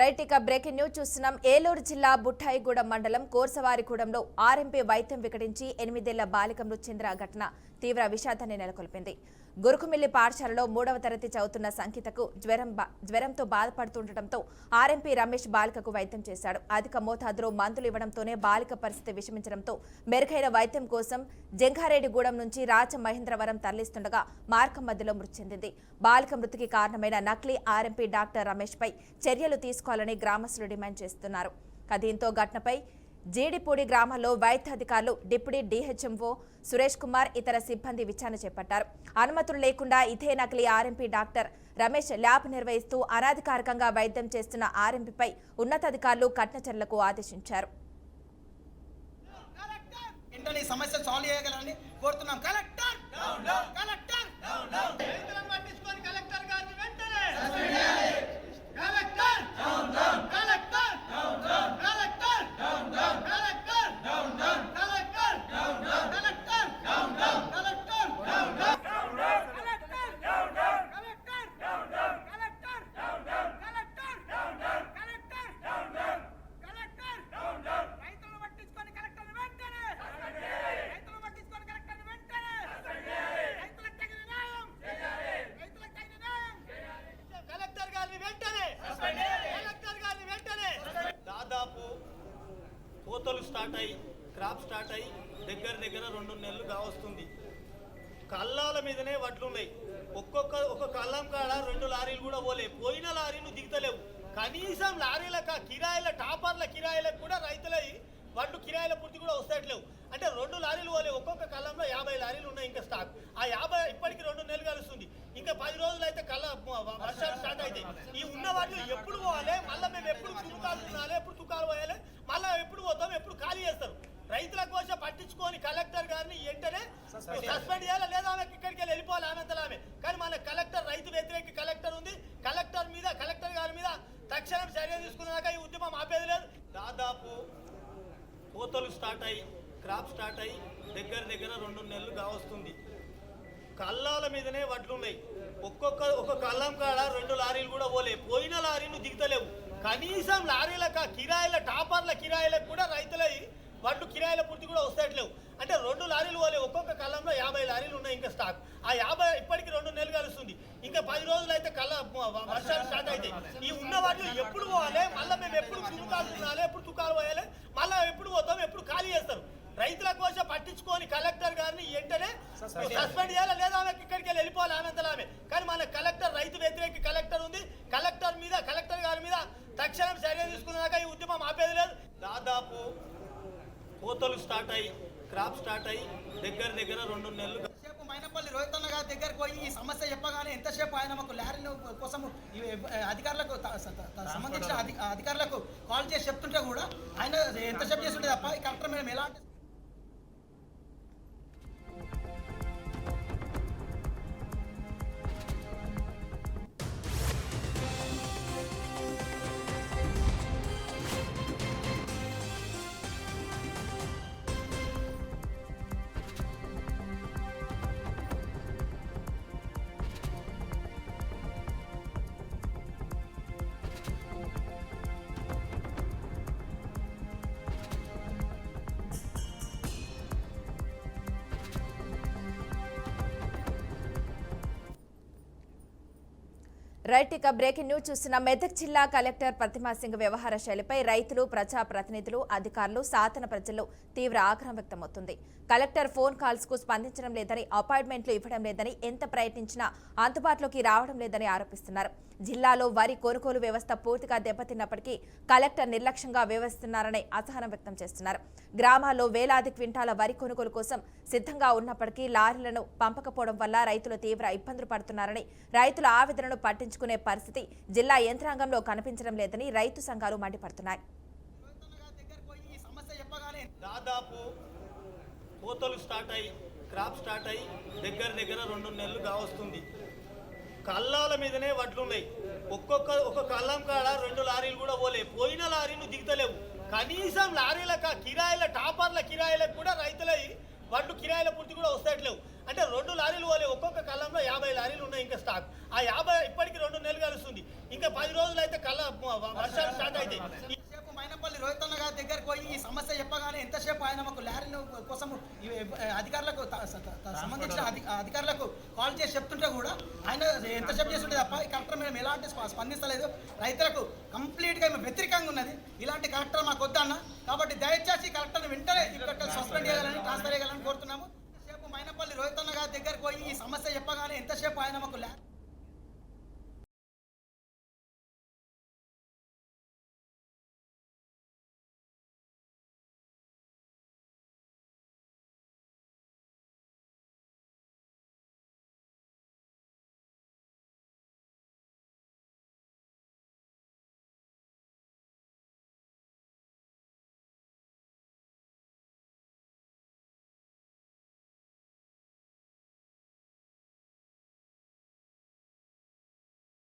Right ఇక breaking news చూస్తున్నాం. ఏలూరు జిల్లా బుట్టాయిగూడెం మండలం కోర్సవారిగూడెంలో ఆర్ఎంపీ వైద్యం వికటించి 8 ఏళ్ల బాలిక మృతి చెందిన ఘటన తీవ్ర విషాదాన్ని నెలకొల్పింది. గురుకుమిల్లి పాఠశాలలో 3వ తరగతి చదువుతున్న సంకితకు జ్వరంతో బాధపడుతుండటంతో ఆర్ఎంపీ రమేష్ బాలికకు వైద్యం చేశాడు. అధిక మోతాదులో మందులు ఇవ్వడంతోనే బాలిక పరిస్థితి విషమించడంతో మెరుగైన వైద్యం కోసం జంగారెడ్డిగూడెం నుంచి రాజమహేంద్రవరం తరలిస్తుండగా మార్గం మధ్యలో మృతి చెందింది. బాలిక మృతికి కారణమైన నకిలీ ఆర్ఎంపీ డాక్టర్ రమేష్ పై చర్యలు తీసుకోవాలని గ్రామస్తులు డిమాండ్ చేస్తున్నారు. దీంతో ఘటనపై జీడిపూడి గ్రామంలో వైద్యాధికారులు, డిప్యూటీ డీహెచ్ఎంఓ సురేష్ కుమార్ ఇతర సిబ్బంది విచారణ చేపట్టారు. అనుమతులు లేకుండా ఇదే నకిలీ ఆర్ఎంపీ డాక్టర్ రమేష్ ల్యాబ్ నిర్వహిస్తూ అనాధికారికంగా వైద్యం చేస్తున్న ఆర్ఎంపీపై ఉన్నతాధికారులు కఠిన చర్యలకు ఆదేశించారు. సమస్య సాల్వ్ చేయగలని కోరుతున్నాం. కలెక్టర్ కలెక్టర్ కలెక్టర్ గారిని వెంటనే collector collector collector collector collector కోతలు స్టార్ట్ అయ్యి క్రాప్ స్టార్ట్ అయ్యి దగ్గర 2 నెలలు కావస్తుంది. కల్లాల మీదనే వడ్లున్నాయి. ఒక్క కల్లం కాడ 2 లారీలు కూడా పోయిన లారీలు దిగుతలేవు. కనీసం లారీలకు కిరాయిల టాపర్ల కిరాయిలకు కూడా రైతులై వడ్లు కిరాయిల పూర్తి కూడా వస్తట్లేవు. అంటే 2 లారీలు ఒక్కొక్క కల్లంలో 50 లారీలు ఉన్నాయి ఇంకా స్టాక్. ఆ 50 ఇప్పటికి 2 నెలలు కలుస్తుంది. ఇంకా 10 రోజులు అయితే వర్షాలు స్టార్ట్ అవుతాయి. ఈ ఉన్న వాటిలో ఎప్పుడు పోవాలి, మళ్ళీ మేము ఎప్పుడు తుకాలు తినాలి, ఎప్పుడు తుకాలు పోయాలి, మళ్ళీ ఎప్పుడు పోతాం, ఎప్పుడు ఖాళీ చేస్తారు. రైతుల కోసం పట్టించుకొని కలెక్టర్ గారిని వెంటనే సస్పెండ్ చేయాలి, లేదా ఆమెకి ఇక్కడికి వెళ్ళిపోవాలి. ఆమె కానీ మన కలెక్టర్ రైతు వ్యతిరేక కలెక్టర్ ఉంది. కలెక్టర్ గారి మీద తక్షణం చర్య తీసుకున్నాక ఈ ఉద్యమం ఆపేది లేదు. దాదాపు కోతలు స్టార్ట్ అయ్యి క్రాప్ స్టార్ట్ అయ్యి దగ్గర 2 నెలలు కావస్తుంది. కల్లాల మీదనే వడ్లున్నాయి. ఒక్క కల్లం కాడ 2 లారీలు కూడా పోయిన లారీలు దిగుతలేవు. కనీసం లారీలకు కిరాయిల టాపర్ల కిరాయిలకు కూడా రైతులై వడ్లు కిరాయిల పూర్తి కూడా వస్తట్లేవు. అంటే 2 లారీలు ఒక్కొక్క కల్లంలో 50 లారీలు ఉన్నాయి ఇంకా స్టాక్. ఆ 50 ఇప్పటికి 2 నెలలు కలుస్తుంది. ఇంకా 10 రోజులు అయితే వర్షాలు స్టార్ట్ అవుతాయి. ఈ ఉన్న వాటిలో ఎప్పుడు పోవాలి, మళ్ళీ మేము ఎప్పుడు తుకాలు తినాలి, ఎప్పుడు తుకాలు పోయాలి, మళ్ళీ ఎప్పుడు పోతాం, ఎప్పుడు ఖాళీ చేస్తారు. రైతుల కోసం పట్టించుకొని కలెక్టర్ గారిని వెంటనే సస్పెండ్ చేయాలి, లేదా ఆమెకి ఇక్కడికి వెళ్ళిపోవాలి. ఆమె కానీ మన కలెక్టర్ రైతు వ్యతిరేక కలెక్టర్ ఉంది. కలెక్టర్ గారి మీద తక్షణం చర్య తీసుకున్నాక ఈ ఉద్యమం ఆపేది లేదు. దాదాపు కోతలు స్టార్ట్ అయ్యి క్రాప్ స్టార్ట్ అయ్యి దగ్గర 2 నెలలు. మైనపల్లి రోహితన్న గారి దగ్గరకు పోయి ఈ సమస్య చెప్పగానే ఎంతసేపు ఆయన మాకు లారీ కోసం అధికారులకు సంబంధించిన అధికారులకు కాల్ చేసి చెప్తుంటే కూడా ఆయన ఎంతసేపు చేస్తుంటే తప్ప ఈ కలెక్టర్ మేము ఎలాంటి రైట్ ఇక బ్రేకింగ్ న్యూస్ చూస్తున్న మెదక్ జిల్లా కలెక్టర్ ప్రతిమా సింగ్ వ్యవహార శైలిపై రైతులు, ప్రజాప్రతినిధులు, అధికారులు, సాధారణ ప్రజల్లో తీవ్ర ఆగ్రహం వ్యక్తమవుతుంది. కలెక్టర్ ఫోన్ కాల్స్ కు స్పందించడం లేదని, అపాయింట్మెంట్లు ఇవ్వడం లేదని, ఎంత ప్రయత్నించినా అందుబాటులోకి రావడం లేదని ఆరోపిస్తున్నారు. జిల్లాలో వరి కొనుగోలు వ్యవస్థ పూర్తిగా దెబ్బతిన్నప్పటికీ కలెక్టర్ నిర్లక్ష్యంగా వ్యవహరిస్తున్నారని అసహనం వ్యక్తం చేస్తున్నారు. గ్రామాల్లో వేలాది క్వింటాల వరి కొనుగోలు కోసం సిద్ధంగా ఉన్నప్పటికీ లారీలను పంపకపోవడం వల్ల రైతులు తీవ్ర ఇబ్బందులు పడుతున్నారని, రైతుల ఆవేదనను పట్టించుకునే పరిస్థితి జిల్లా యంత్రాంగంలో కనిపించడం లేదని రైతు సంఘాలు మండిపడుతున్నాయి. దాదాపు కోతలు స్టార్ట్ అయ్యి క్రాప్ స్టార్ట్ అయ్యి దగ్గర 2 నెలలు కావస్తుంది. కల్లాల మీదనే వడ్లున్నాయి. ఒక్క కల్లం కాడ 2 లారీలు కూడా పోయిన లారీలు దిగుతలేవు. కనీసం లారీలకు కిరాయిల టాపర్ల కిరాయిలకు కూడా రైతులై వడ్లు కిరాయిల పూర్తి కూడా వస్తట్లేవు. అంటే 2 లారీలు ఒక్కొక్క కల్లంలో 50 లారీలు ఉన్నాయి ఇంకా స్టాక్. ఆ 50 ఇప్పటికి 2 నెలలు కలుస్తుంది. ఇంకా 10 రోజులు అయితే వర్షాలు స్టార్ట్ అయితే ఎంతసేపు మైనపల్లి రోహిత్ అన్న గారి దగ్గరికి పోయి ఈ సమస్య చెప్పగానే ఎంతసేపు ఆయన మాకు లారీల కోసం అధికారులకు సంబంధించిన అధికారులకు కాల్ చేసి చెప్తుంటే కూడా ఆయన ఎంతసేపు చేస్తుంటే తప్ప ఈ కలెక్టర్ మేము ఎలాంటి స్పందిస్తలేదు. రైతులకు కంప్లీట్గా వ్యతిరేకంగా ఉన్నది. ఇలాంటి కలెక్టర్ మాకు వద్దన్న. కాబట్టి దయచేసి కలెక్టర్ని వెంటనే ఇక్కడ సస్పెండ్ చేయాలని, ట్రాన్స్ఫర్ చేయాలని కోరుతున్నాము. ఎంతసేపు మైనపల్లి రోహిత్ అన్న గారి దగ్గరికి పోయి ఈ సమస్య చెప్పగానే ఎంతసేపు ఆయన మాకు